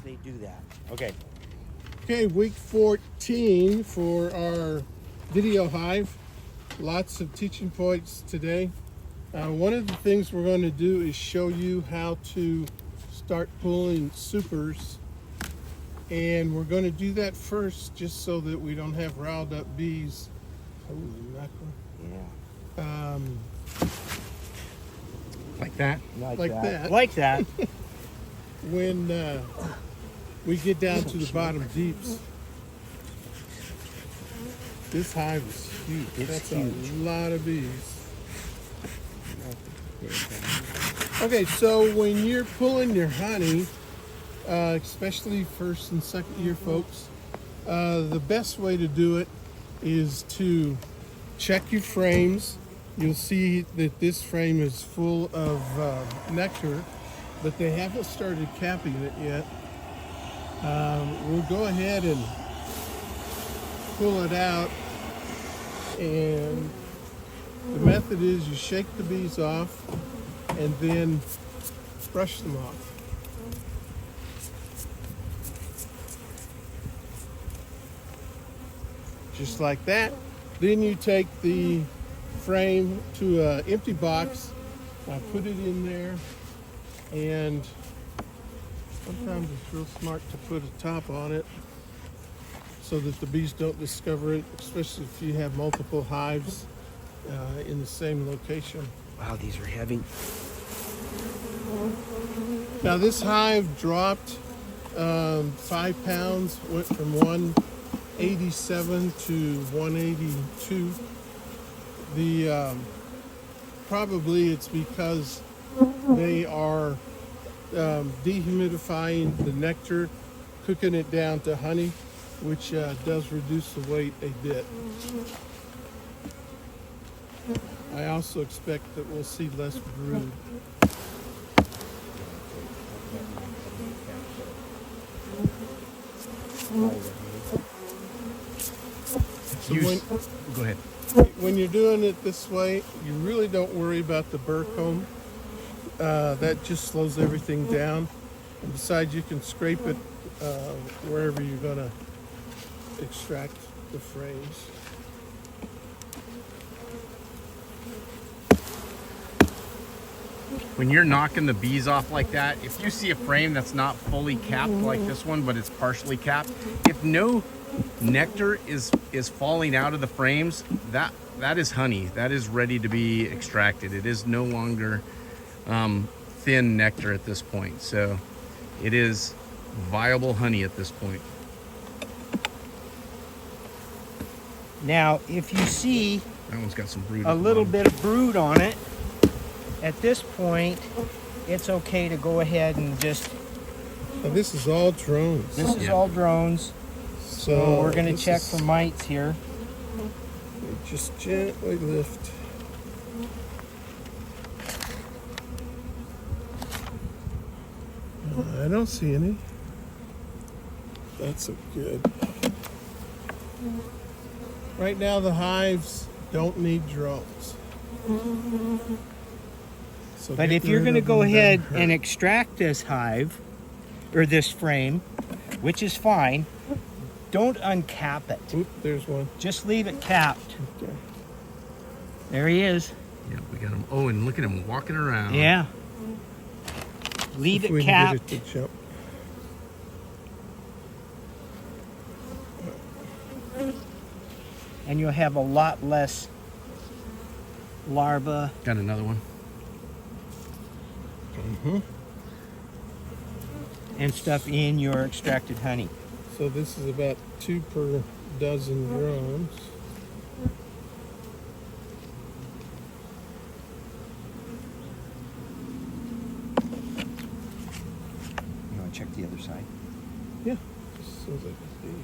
they do that. Okay. Okay, week 14 for our video hive. Lots of teaching points today. One of the things we're going to do is show you how to start pulling supers. And we're going to do that first just so that we don't have riled up bees. Holy mackerel. Yeah. Like that? Like that. Like that. When we get down to the bottom deeps. This hive is huge. It's That's huge. A lot of bees. Okay, so when you're pulling your honey, especially first and second year folks, the best way to do it is to check your frames. You'll see that this frame is full of nectar, but they haven't started capping it yet. We'll go ahead and pull it out, and the method is you shake the bees off and then brush them off. Just like that. Then you take the frame to an empty box, put it in there, and sometimes it's real smart to put a top on it so that the bees don't discover it, especially if you have multiple hives in the same location. Wow, these are heavy. Now this hive dropped 5 pounds, went from 187 to 182. The probably it's because they are dehumidifying the nectar, cooking it down to honey, which does reduce the weight a bit. I also expect that we'll see less brood. So Go ahead. when you're doing it this way, you really don't worry about the burr comb. That just slows everything down. And besides, you can scrape it wherever you're going to extract the frames. When you're knocking the bees off like that, if you see a frame that's not fully capped like this one, but it's partially capped, if no nectar is falling out of the frames, that is honey. That is ready to be extracted. It is no longer thin nectar at this point. So it is viable honey at this point. Now, if you see That one's got some brood. a little bit of brood on it, at this point, it's okay to go ahead and just, Now this is all drones. this is all drones. So we're going to this check is- for mites here. Just gently lift. I don't see any. That's a good. Right now the hives don't need drones. So But getting if you're rid going to of go them ahead doesn't and hurt. extract this hive, or this frame, which is fine, don't uncap it. Oop, there's one. Just leave it capped. Okay. There he is. Yeah, we got him. Oh, and look at him walking around. Yeah. Leave If it we can capped. get it to jump. And you'll have a lot less larvae. Got another one. And stuff in your extracted honey. So this is about 2 per dozen drones. You want to check the other side? Yeah. Just seems like it's big.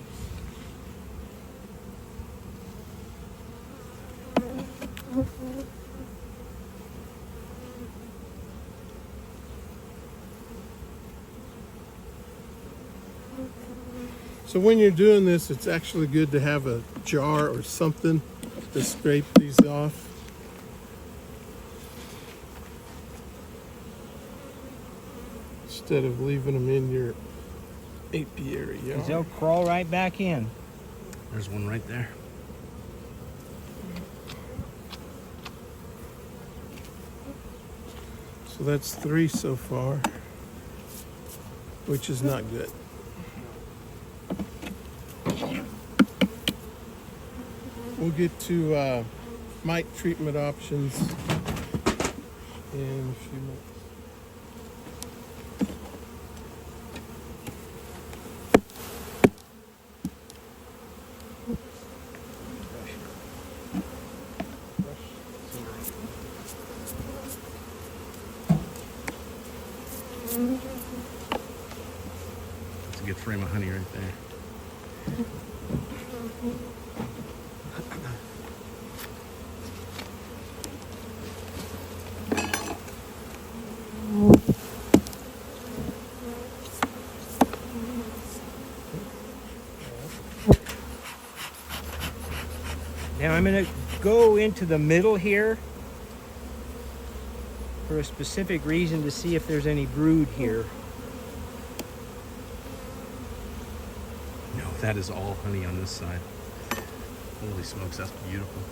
So when you're doing this, it's actually good to have a jar or something to scrape these off. Instead of leaving them in your apiary. Because they'll crawl right back in. There's one right there. So that's 3 so far, which is not good. We'll get to mite treatment options in a few minutes. That's a good frame of honey right there. Now I'm going to go into the middle here for a specific reason to see if there's any brood here. No, that is all honey on this side. Holy smokes, that's beautiful.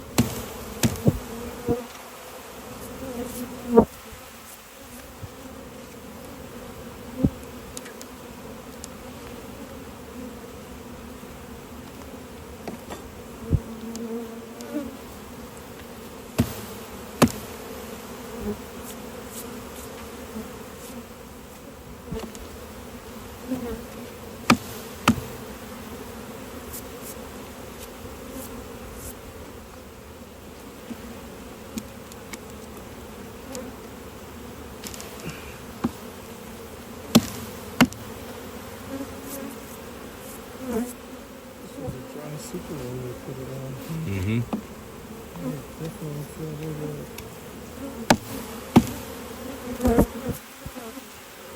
This was a dry super when we put it on. Mm-hmm. Definitely feel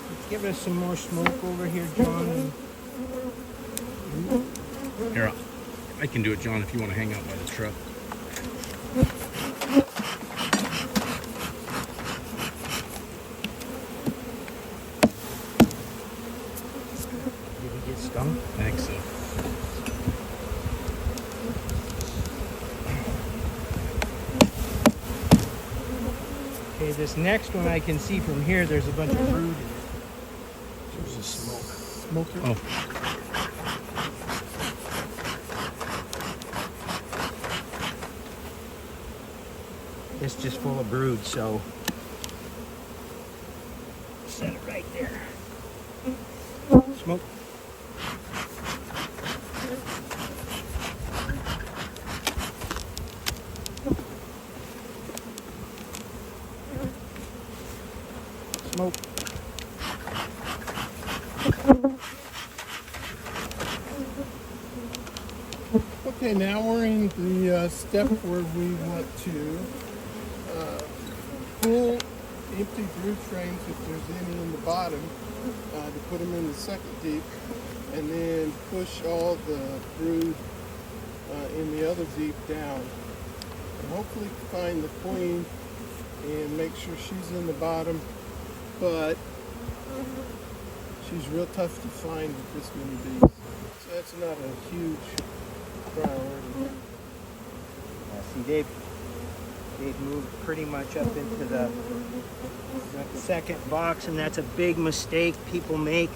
Let's give us some more smoke over here, John. Here, I can do it, John, if you want to hang out by the truck. Did he get stung? I think so. Okay, this next one I can see from here, there's a bunch of brood in it. There's a smoke. smoker. Oh, It's just full of brood, so set it right there. Smoke. Smoke. Okay, now we're in the step where we want to pull empty brood frames, if there's any in the bottom, to put them in the second deep, and then push all the brood in the other deep down. And hopefully find the queen and make sure she's in the bottom, but she's real tough to find with this many bees. So that's not a huge priority. See, they've moved pretty much up into the second box, and that's a big mistake people make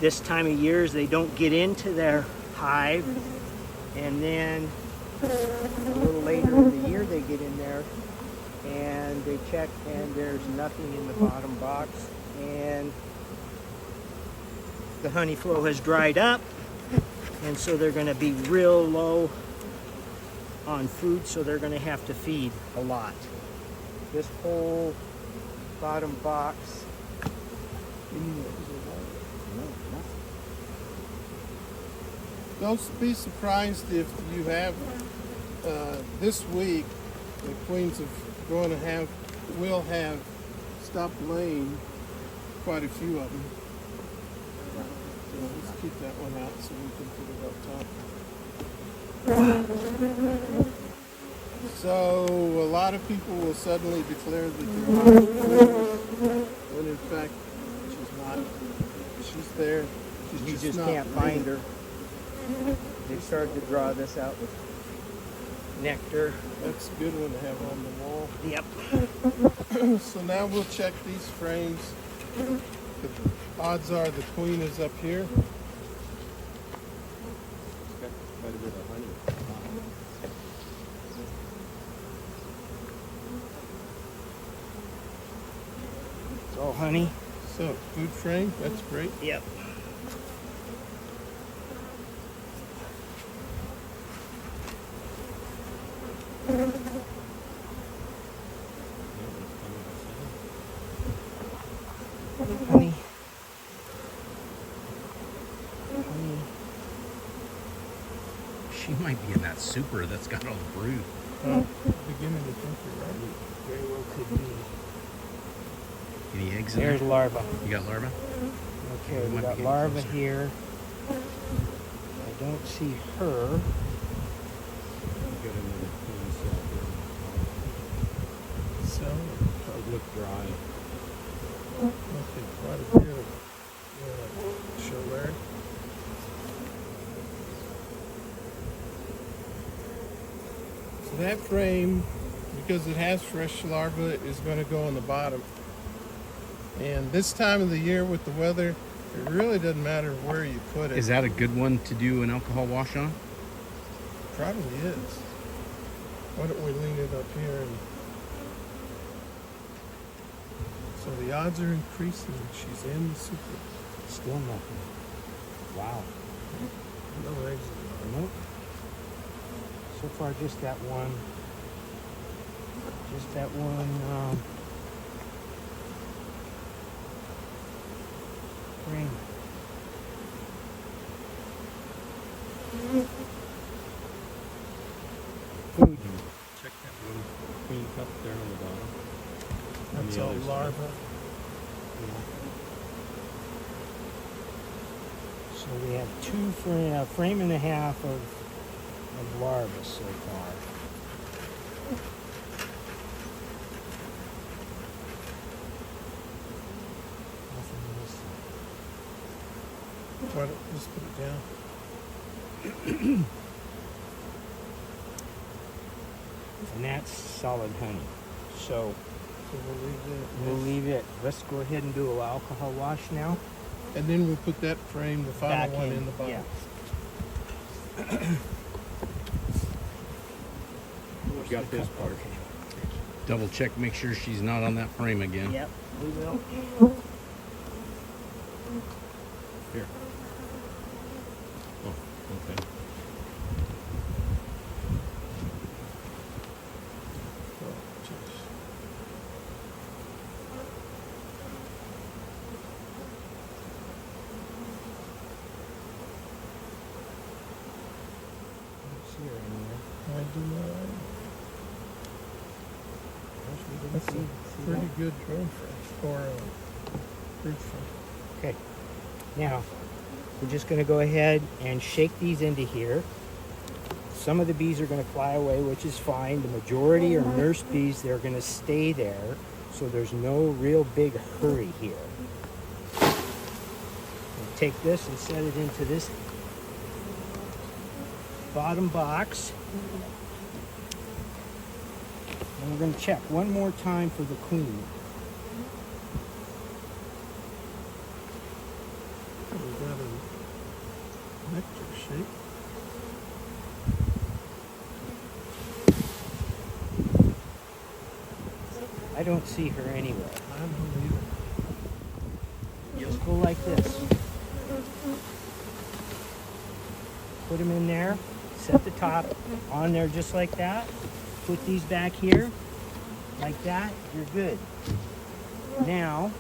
this time of year is they don't get into their hive, and then a little later in the year they get in there and they check and there's nothing in the bottom box, and the honey flow has dried up, and so they're going to be real low on food, so they're going to have to feed a lot. This whole bottom box. Don't be surprised if you have this week the queens will have stopped laying, quite a few of them. So let's keep that one out so we can put it up top. So a lot of people will suddenly declare that they're not queens, when in fact she's not. She's there. She's You just not can't laying. find her. They started to draw this out with nectar. That's a good one to have on the wall. Yep. So now we'll check these frames. The odds are the queen is up here. Got quite a bit of honey. It's all honey. So food frame, that's great. Yep. Honey. Honey. She might be in that super that's got all the brood. Beginning to think you're right. Very well could be. Any eggs in There's there? larva. You got larva? Okay, we Might be got getting larva closer. here. I don't see her. Got another queen cell here. So, It looked dry. okay, quite a bit of show there. So that frame, because it has fresh larvae, is going to go on the bottom. And this time of the year with the weather, it really doesn't matter where you put it. Is that a good one to do an alcohol wash on? Probably is. Why don't we lean it up here? And so the odds are increasing. She's in the super. Still nothing. Wow. No eggs in Nope. So far, just that one. Just that one. Ring. Food. Check that one queen cup there on the bottom. On That's the all other side. larva. So we have a frame and a half of larvae so far. Nothing missing. Why don't we just put it down? And that's solid honey. So So we'll leave that. we'll leave it. Let's go ahead and do an alcohol wash now. And then we'll put that frame, the final Back one, in the bottom. Yeah. We got this part. Double check, make sure she's not on that frame again. Yep, we will. Here. Oh, okay. Oh, jeez. Don't see her anywhere. I do not. Gosh, we didn't That's see a pretty that. good drone frame. Or fruit frame. Okay. Now, we're just going to go ahead and shake these into here. Some of the bees are going to fly away, which is fine. The majority are nurse bees. They're going to stay there, so there's no real big hurry here. We'll take this and set it into this bottom box. And we're going to check one more time for the queen. We've got a nectar shape. I don't see her anywhere. I don't either. Just go like this. Put them in there. Set the top on there just like that. Put these back here like that. You're good. Now,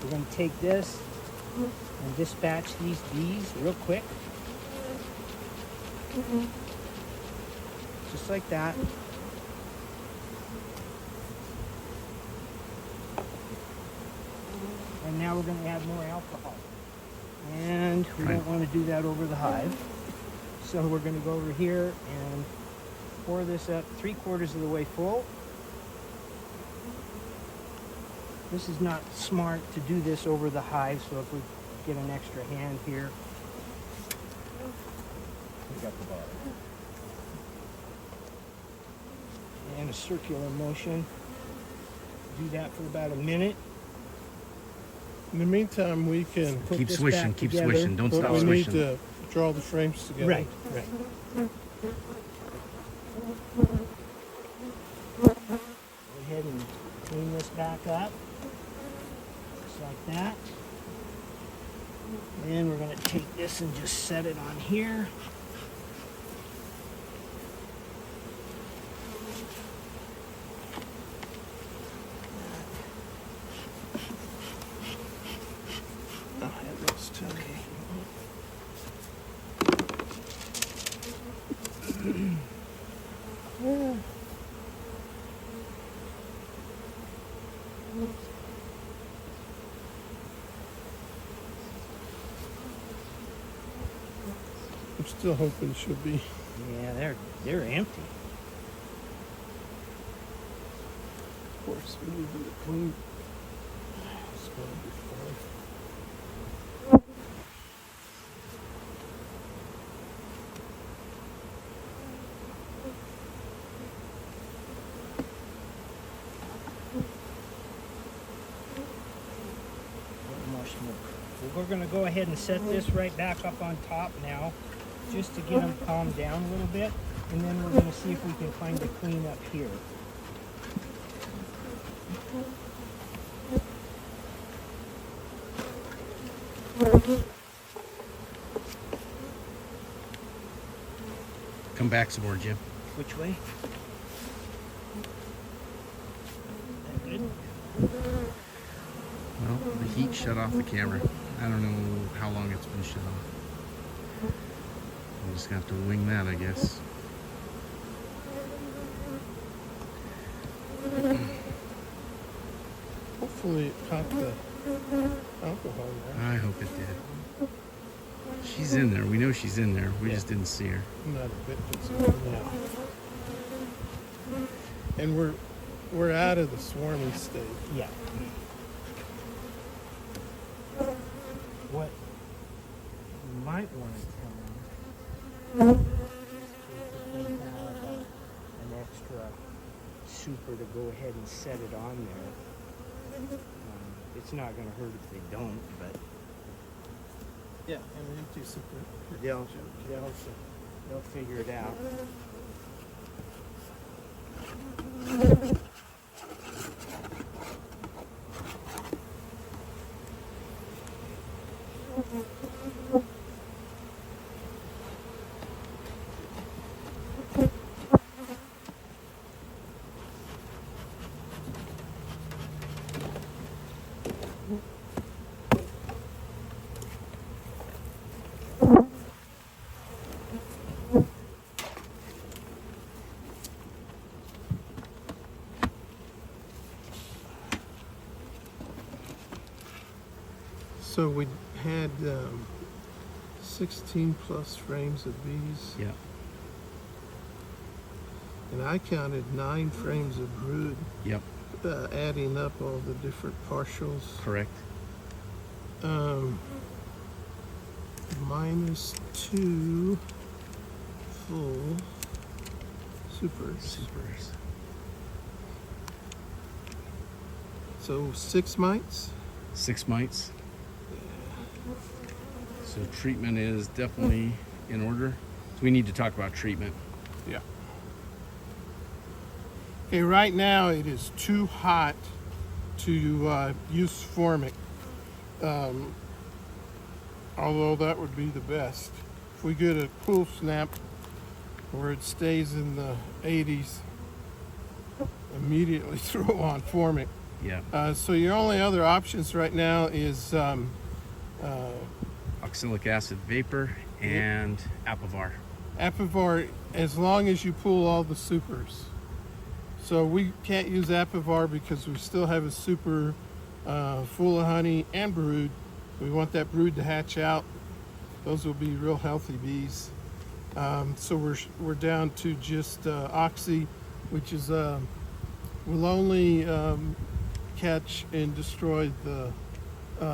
we're going to take this and dispatch these bees real quick. Just like that. And now we're going to add more alcohol. And we don't want to do that over the hive. So we're going to go over here and pour this up 3/4 of the way full. This is not smart to do this over the hive, so if we get an extra hand here. We got the bottom. And a circular motion. Do that for about a minute. In the meantime, we can. Put Keep this swishing, back keep together. swishing. Don't But stop we need swishing. to draw the frames together. Right, right. Go ahead and clean this back up. Just like that. Then we're going to take this and just set it on here. Oh, that looks too. Okay. I'm still hoping it should be. Yeah, they're empty. Of course, we need them to clean. It's going to be fine. A little more smoke. So we're going to go ahead and set this right back up on top now, just to get them calmed down a little bit, and then we're going to see if we can find a clean up here. Come back some more, Jim. Which way? That good? Well, the heat shut off the camera. I don't know how long it's been shut off. I'm just gonna have to wing that, I guess. Hopefully, it caught the alcohol there. I hope it did. She's in there. We know she's in there. We just didn't see her. Not a bit concerned. No. And we're out of the swarming stage. Yeah. What you might want to tell them is if they have an extra super to go ahead and set it on there. It's not going to hurt if they don't, but Yeah, and an empty super. they'll figure it out. So we had 16 plus frames of these, Yeah. and I counted 9 frames of brood, Yep. adding up all the different partials. Correct. Minus 2 full supers. Supers. So 6 mites. 6 mites. So treatment is definitely in order. So we need to talk about treatment. Yeah. Okay, right now it is too hot to use formic. Although that would be the best. If we get a cool snap where it stays in the 80s, immediately throw on formic. Yeah. So your only other options right now is Oxalic acid vapor and Apivar. Apivar, as long as you pull all the supers. So we can't use Apivar because we still have a super full of honey and brood. We want that brood to hatch out. Those will be real healthy bees. So we're down to just Oxy, which is will only catch and destroy the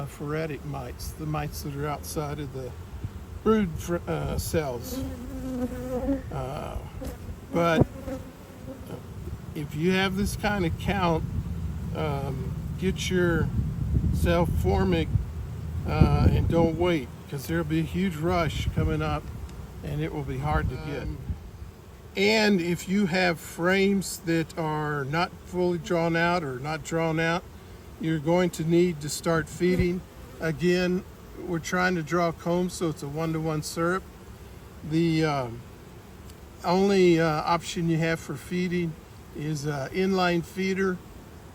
phoretic mites, the mites that are outside of the brood cells. But if you have this kind of count, get your self-formic and don't wait, because there'll be a huge rush coming up and it will be hard to get. And if you have frames that are not fully drawn out or not drawn out, you're going to need to start feeding. Again, we're trying to draw combs, so it's a 1-to-1 syrup. The only option you have for feeding is inline feeder.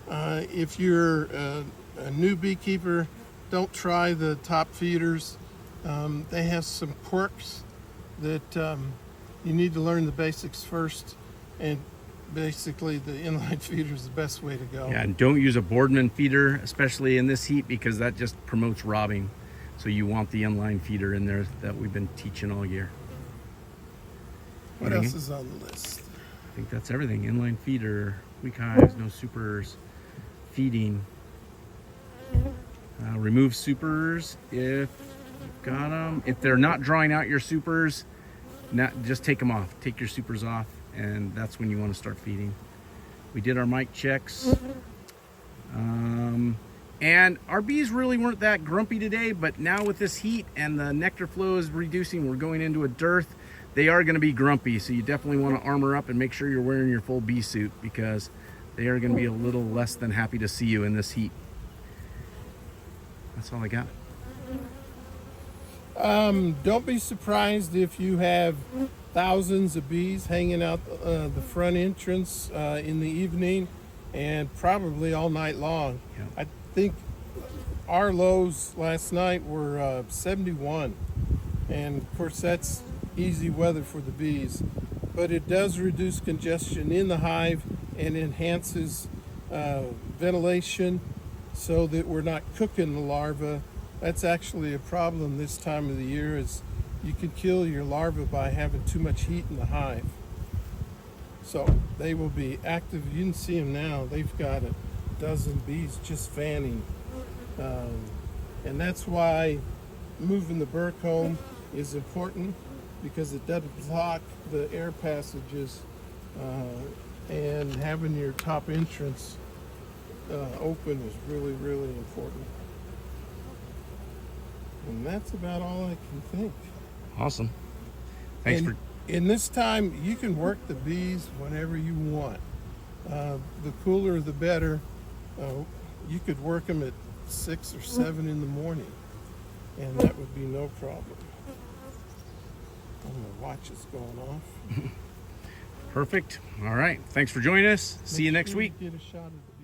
If you're a new beekeeper, don't try the top feeders. They have some quirks that you need to learn the basics first, and basically the inline feeder is the best way to go. Yeah, and don't use a Boardman feeder, especially in this heat, because that just promotes robbing. So you want the inline feeder in there that we've been teaching all year. What else is on the list? I think that's everything. Inline feeder, weak hives, no supers, feeding. Remove supers if you've got them. If they're not drawing out your supers, just take them off. Take your supers off, and that's when you want to start feeding. We did our mic checks. And our bees really weren't that grumpy today, but now with this heat and the nectar flow is reducing, we're going into a dearth, they are going to be grumpy. So you definitely want to armor up and make sure you're wearing your full bee suit, because they are going to be a little less than happy to see you in this heat. That's all I got. Don't be surprised if you have thousands of bees hanging out the front entrance in the evening and probably all night long. Yep. I think our lows last night were 71, and of course that's easy weather for the bees, but it does reduce congestion in the hive and enhances ventilation so that we're not cooking the larvae. That's actually a problem this time of the year, is you can kill your larvae by having too much heat in the hive. So they will be active. You can see them now. They've got a dozen bees just fanning. And that's why moving the burr comb is important, because it doesn't block the air passages, and having your top entrance open is really, really important. And that's about all I can think. Awesome. Thanks And in this time, you can work the bees whenever you want. The cooler, the better. You could work them at 6 or 7 in the morning, and that would be no problem. Oh, my watch is going off. Perfect. All right. Thanks for joining us. See you next week. Get a shot of the